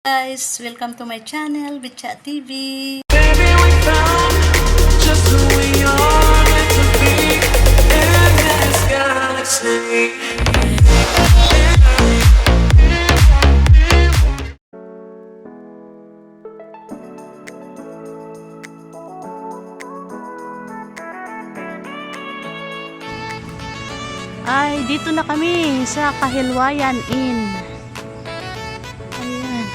Guys, welcome to my channel, Bitchat TV. Baby, we found just who we are meant to be in this galaxy. Ay, dito na kami sa Kahilwayan Inn. Ayan.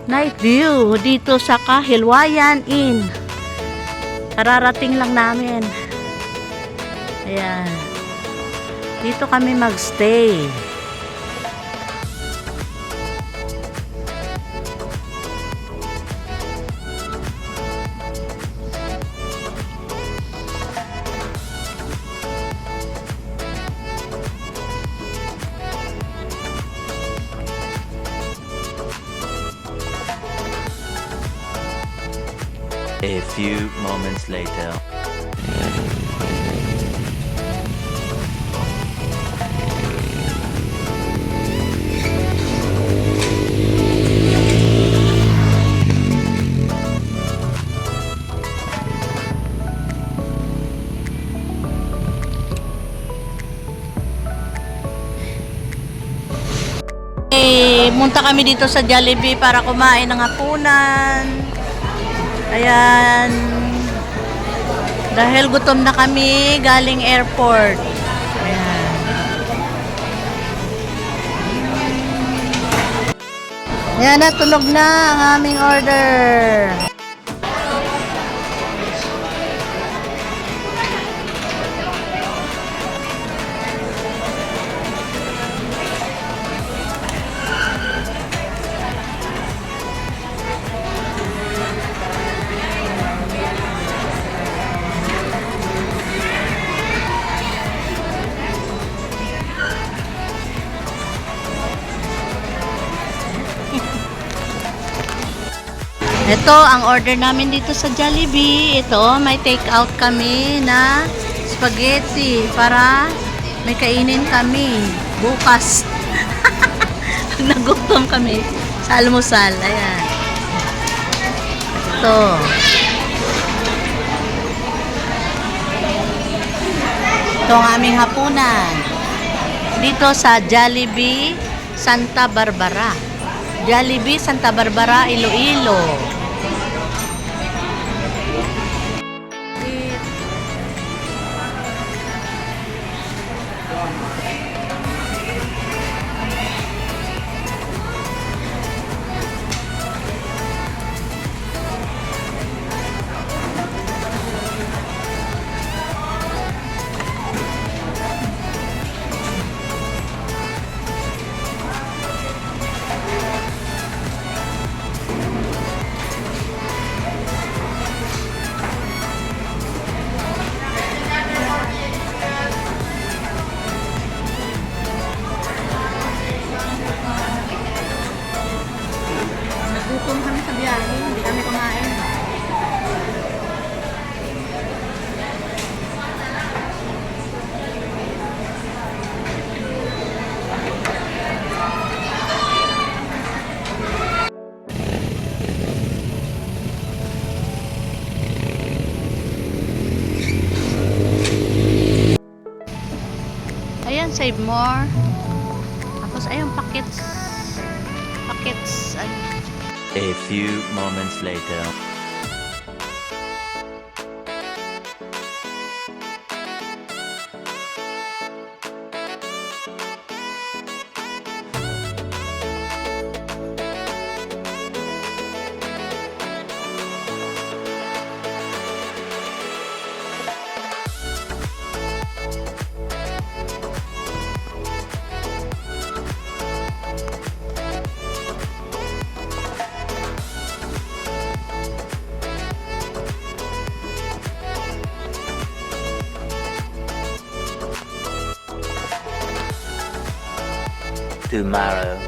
Night view dito sa Kahilwayan Inn. Kararating lang namin. Ayan. Dito kami magstay. A few moments later. Munta kami dito sa Jollibee para kumain ng hapunan. Ayan. Dahil gutom na kami galing airport. Ayan. Ayan, natunog na ang aming order. Ito ang order namin dito sa Jollibee. Ito, may take out kami na spaghetti para may kainin kami bukas. Nagutom kami sa almusal. Ayan. Ito. Ito ang aming hapunan. Dito sa Jollibee Santa Barbara. Jollibee Santa Barbara, Iloilo. Nagutom kami sa biyahe, hindi kami kumain. Ayan, save more. Tapos ayun, packets. Ay. A few moments later. Tomorrow.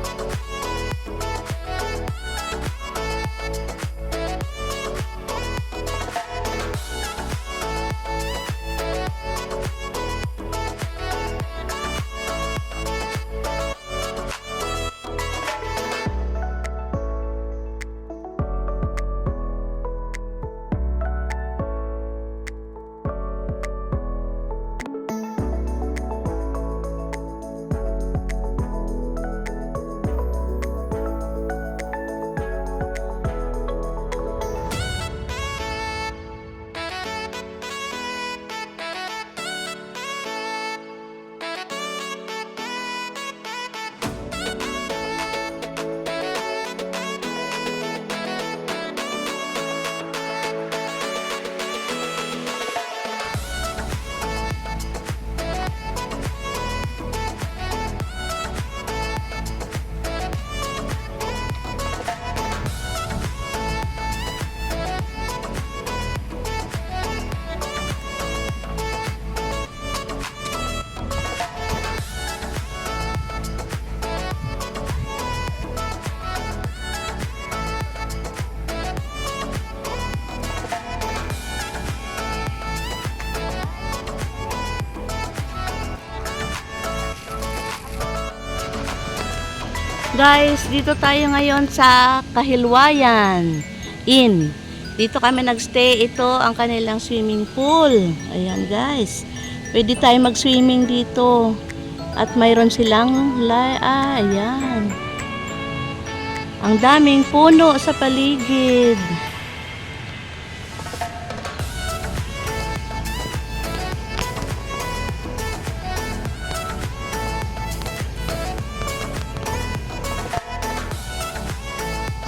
Guys, dito tayo ngayon sa Kahilwayan Inn. Dito kami nagstay. Ito ang kanilang swimming pool. Ayan guys. Pwede tayo mag-swimming dito. At mayroon silang ayan. Ang daming puno sa paligid.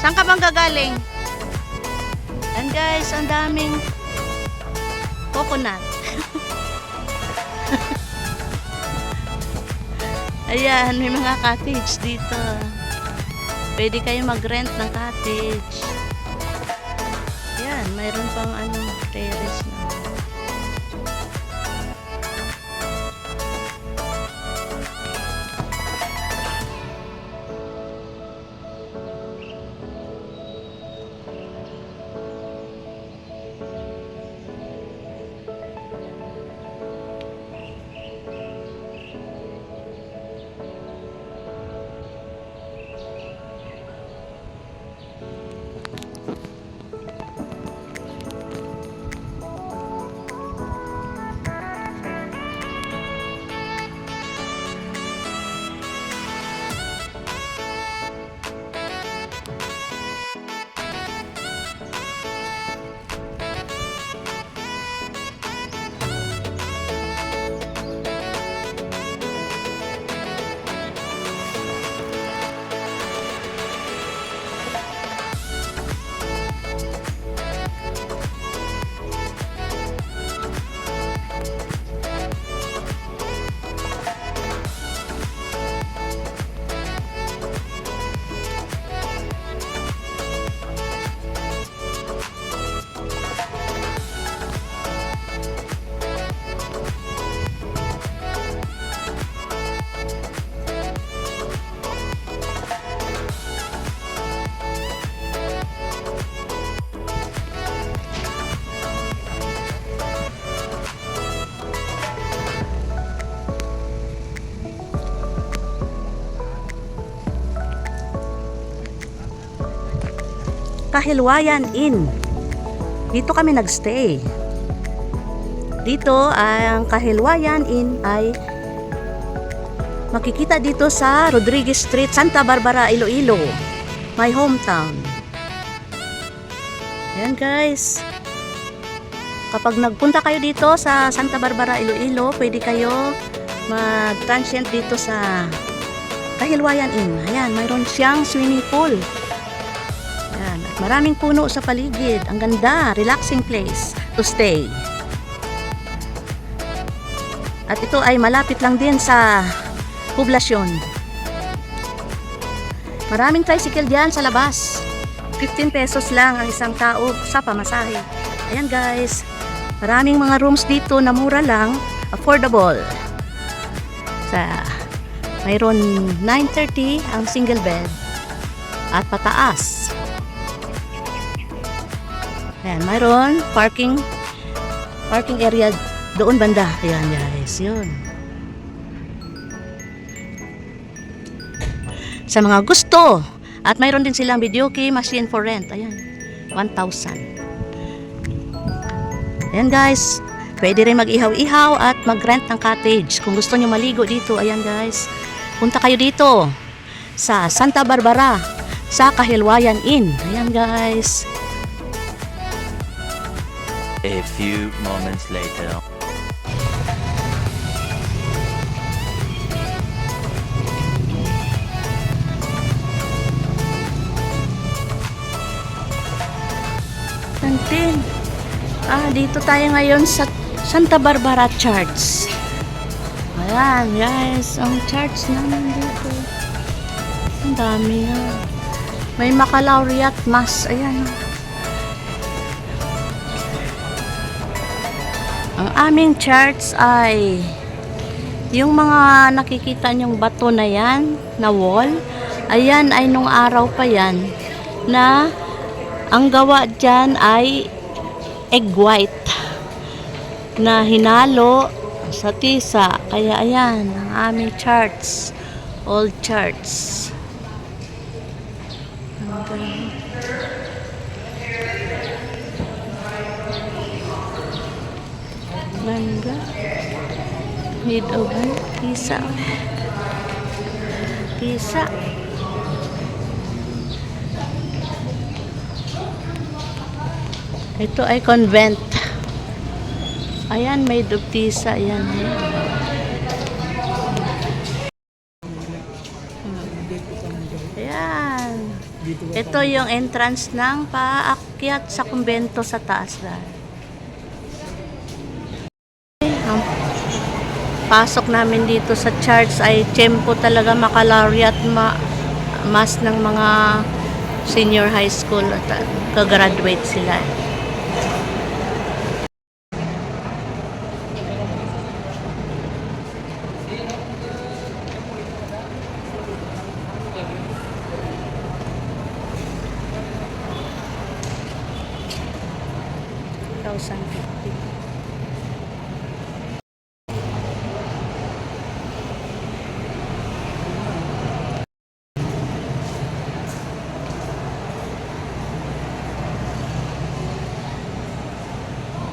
Saan ka bang gagaling? And guys, ang daming coconut. Ayan, may mga cottage dito. Pwede kayo mag-rent ng cottage. Ayan, mayroon pang terrace na. Kahilwayan Inn. Dito kami nagstay. Dito ang Kahilwayan Inn ay makikita dito sa Rodriguez Street, Santa Barbara, Iloilo. My hometown. Ayan guys. Kapag nagpunta kayo dito sa Santa Barbara, Iloilo, pwede kayo mag-transient dito sa Kahilwayan Inn. Ayan, mayroon siyang swimming pool. Ayan, at maraming puno sa paligid. Ang ganda, relaxing place to stay. At ito ay malapit lang din sa poblasyon. Maraming tricycle diyan sa labas. 15 pesos lang ang isang tao sa pamasahe. Ayan guys, maraming mga rooms dito na mura lang, affordable. Mayroon 930 ang single bed at pataas. Ayan, mayroon parking area doon banda. Ayan guys, yun. Sa mga gusto. At mayroon din silang videoke machine for rent. Ayan, 1,000. Ayan guys, pwede rin mag-ihaw-ihaw at mag-rent ng cottage. Kung gusto nyo maligo dito, ayan guys, punta kayo dito sa Santa Barbara, sa Kahilwayan Inn. Ayan guys. A few moments later. Tantin. Dito tayo ngayon sa Santa Barbara Church. Ayan, guys, ang church namin dito. Ang dami na. May baccalaureate mass. Ayan. Ang aming church ay yung mga nakikita nyong bato na yan, na wall, ayan ay nung araw pa yan na ang gawa dyan ay egg white na hinalo sa tisa. Kaya ayan, ang aming church, old church. Mangga. Made over. Pisa. Pisa. Ito ay convent. Ayan, made of tisa. Ayan. Ayan. Ito yung entrance ng paakyat sa kumbento sa taas lang. Ang pasok namin dito sa church ay tiyempo talaga makalari at mas ng mga senior high school at kagraduate sila.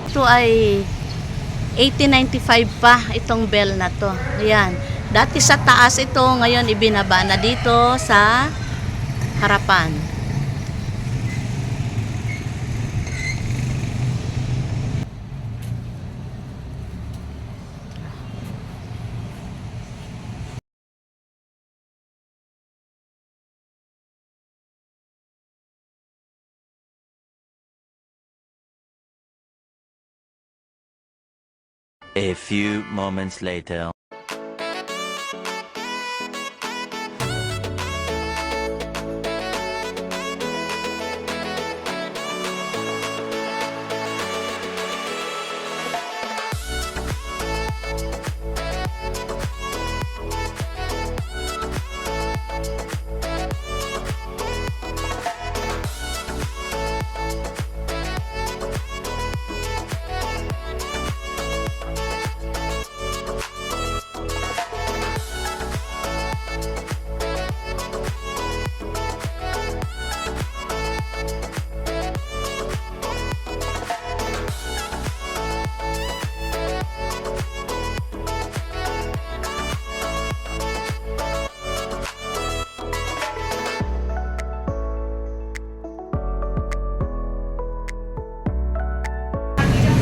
Ito ay 1895 pa itong bell na to. Ayan. Dati sa taas ito, ngayon ibinaba na dito sa harapan. A few moments later.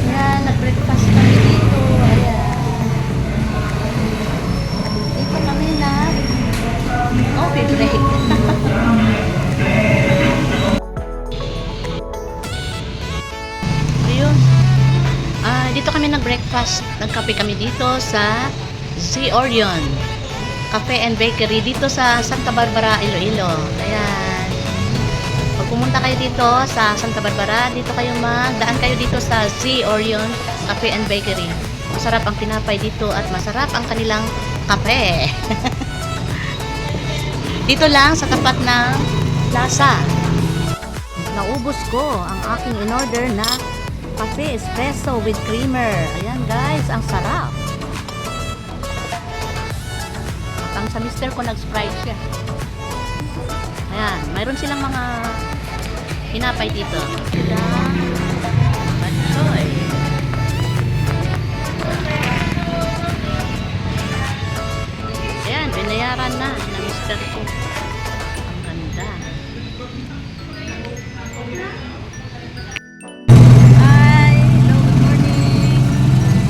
Ayan, nag-breakfast kami dito. Ayan. Dito kami na coffee break. Ayun. Dito kami nag-breakfast. Nagkape kami dito sa Z Orion Cafe and Bakery dito sa Santa Barbara, Iloilo. Ayan. Pag pumunta kayo dito sa Santa Barbara, dito kayo magdaan kayo dito sa Z Orion Cafe and Bakery. Masarap ang tinapay dito at masarap ang kanilang kape. Dito lang sa tapat ng plaza. Naubos ko ang aking in-order na cafe espresso with creamer. Ayan guys, ang sarap. At ang sa mister ko nag-sprite siya. Ayan, mayroon silang mga hinapay dito. Ilang batsoy. Ayan, binayaran na ng mister ko. Ang ganda. Hi! Hello, good morning.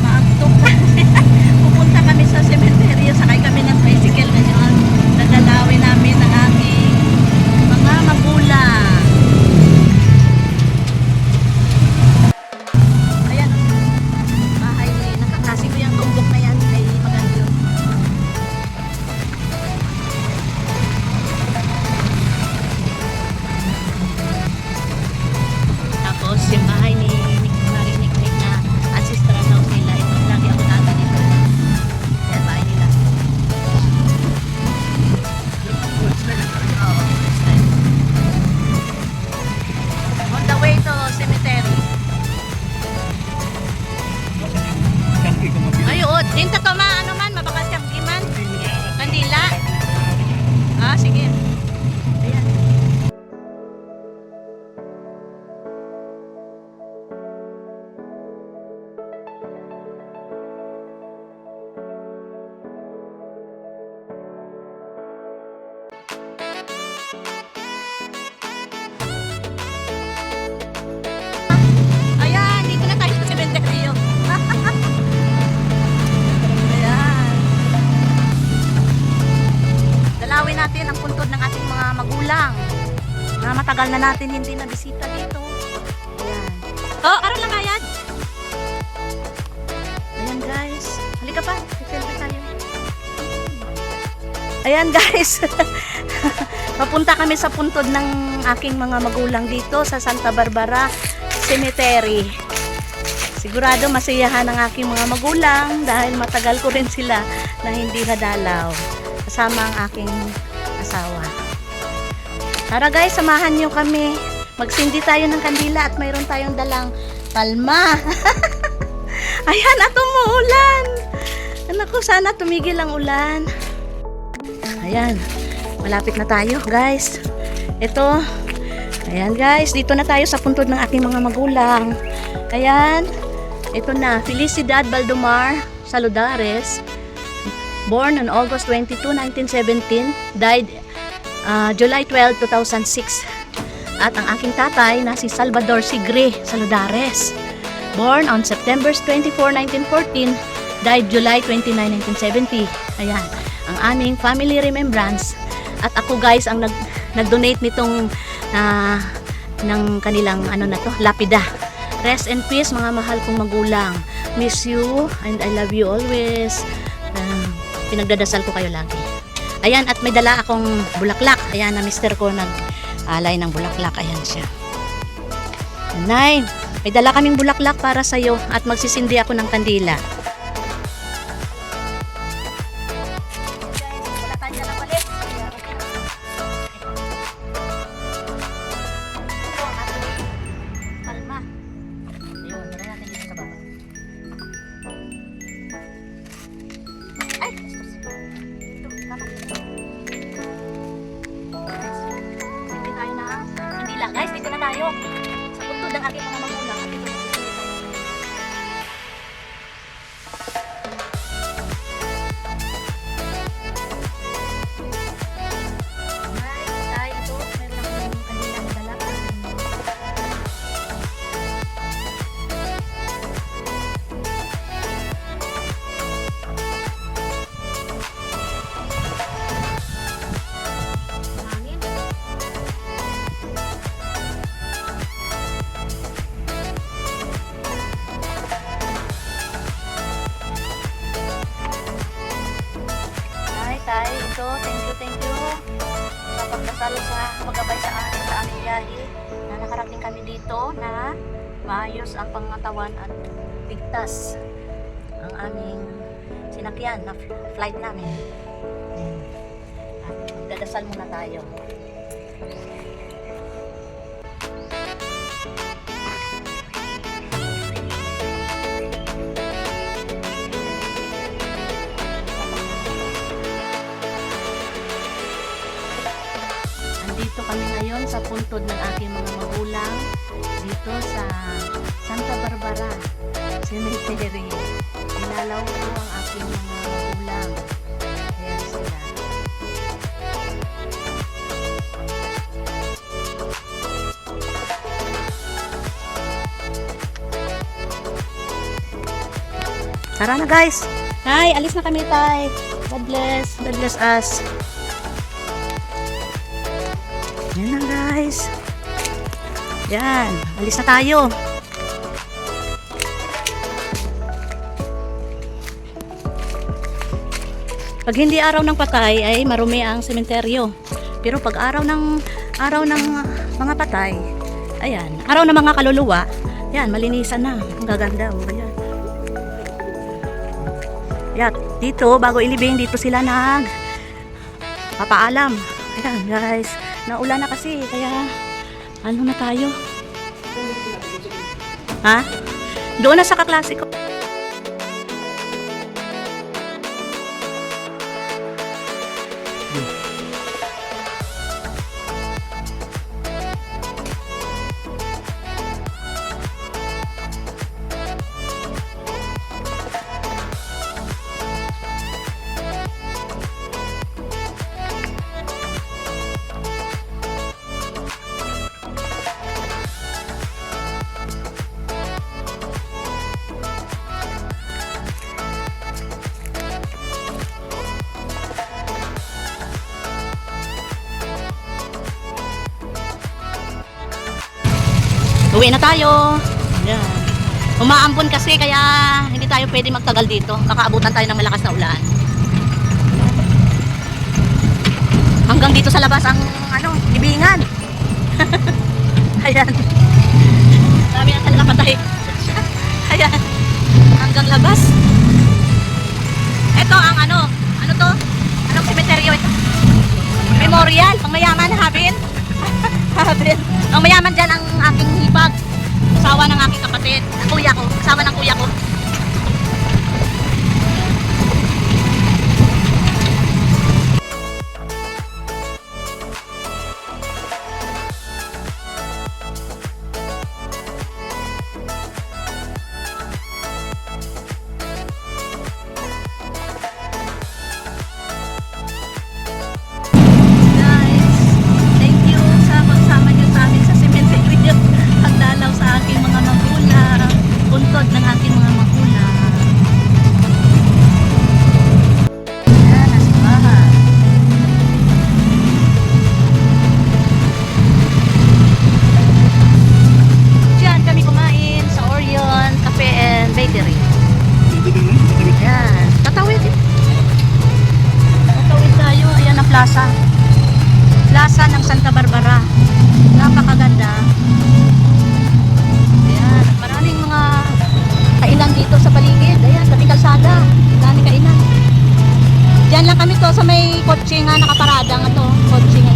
Maagtok kami. Pupunta kami sa cemetery. Sakay kami ng tricycle ngayon. Nadalawin namin ang aming mga magulang. Ayan. Bahay ni nakakasi ko yung tumbok na yan kay Magandyo. magulang na matagal na natin hindi na bisita dito. Ayan. Oh, aral lang yan. Ayan guys. Halika pa. Selfie tayo. Ayan guys. Papunta kami sa puntod ng aking mga magulang dito sa Santa Barbara Cemetery. Sigurado masiyahan ang aking mga magulang dahil matagal ko rin sila na hindi nadalaw. Kasama ang aking asawa. Tara guys, samahan nyo kami. Magsindi tayo ng kandila at mayroon tayong dalang palma. Ayan, at umuulan. Naku, sana tumigil ang ulan. Ayan, malapit na tayo guys. Ito, ayan guys, dito na tayo sa puntod ng aking mga magulang. Ayan, ito na, Felicidad Baldomar Saludares, born on August 22, 1917, died July 12, 2006. At ang aking tatay na si Salvador Sigre Saludares, born on September 24, 1914, died July 29, 1970. Ayan, ang aming family remembrance. At ako guys ang nag-donate nitong ng kanilang ano na to, lapida. Rest in peace mga mahal kong magulang. Miss you and I love you always. Pinagdadasal ko kayo lagi. Ayan, at may dala akong bulaklak. Ayan, na mister ko nag-alay ng bulaklak. Ayan siya. Nay, may dala kaming bulaklak para sa'yo at magsisindi ako ng kandila. Guys, dito na tayo. Sa puntod ng aking mga magulang. Ito, thank you sa pagdasal sa paggabay sa akin sa aming biyahe na nakarating kami dito na maayos ang pangatawan at ligtas ang aming sinakyan na flight namin. At magdadasal muna tayo. Dito kami ngayon sa puntod ng aking mga magulang dito sa Santa Barbara Cemetery. Ilalaw ko ang aking mga magulang. Ayan sila. Tara na guys. Hi, alis na kami tay. God bless us. Yan na guys. Yan, alis na tayo. Pag hindi araw ng patay ay marumi ang sementeryo. Pero pag araw ng mga patay, ayan, araw ng mga kaluluwa, yan, malinisan na. Ang gaganda, oh, ayan. Yan, dito bago ilibing dito sila papaalam. Ayan guys, naulan na kasi kaya ano na tayo? Ha? Doon na sa kaklase ko. Uwi na tayo. Yan. Umaambon kasi kaya hindi tayo pwede magtagal dito. Makaabutan tayo ng malakas na ulan. Hanggang dito sa labas ang libingan. Ayan. Dami na talaga patay. Ayan. Hanggang labas. Ito ang ano to? Anong sementeryo ito? Memorial. Pang mayaman, Habin. Habin. Ang mayaman dyan ang aking hipag. Asawa ng aking kapatid. Ang kuya ko. Asawa ng kuya ko. Guys, thank you sa pagsama niyo sa amin sa cemetery. Pagdalaw sa aking mga magulang. Puntod ng aking mga magulang. Yan, nasa bahay. Diyan kami kumain sa Orion Cafe and Bakery. Yan. Tatawid eh. Tatawid tayo. Ayan ang plaza. Plaza ng Santa Barbara. Napakaganda. Ayan. Maraming mga kainan dito sa paligid. Ayan. Tabing kalsada. Dami kainan. Diyan lang kami to sa may kotse nga nakaparada nga to. Kotse nga.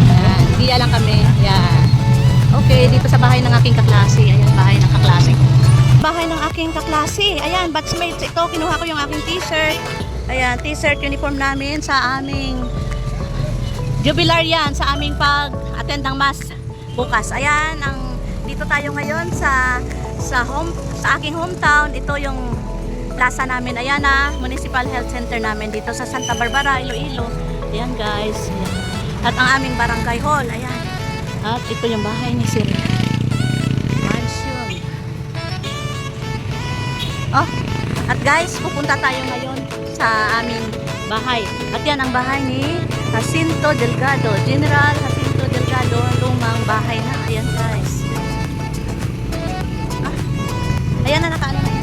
Ayan. Diyan lang kami. Ayan. Okay. Dito sa bahay ng aking kaklase. Ayan. Bahay ng kaklase ko. Bahay ng aking kaklase. Ayan, batchmates ito. Kinuha ko yung aking t-shirt. Ayan, t-shirt uniform namin sa aming jubilar yan, sa aming pag-attend ng mass bukas. Ayan, dito tayo ngayon sa aking hometown. Ito yung plaza namin. Ayan na, Municipal Health Center namin dito sa Santa Barbara, Iloilo. Ayan guys. Ayan. At ang aming barangay hall. Ayan. At ito yung bahay ni Sir Mansion. Oh, at guys, pupunta tayo ngayon sa aming bahay. At yan ang bahay ni Jacinto Delgado. General Jacinto Delgado, lumang bahay na. Ayan guys. Ayan na, nakaano na yan.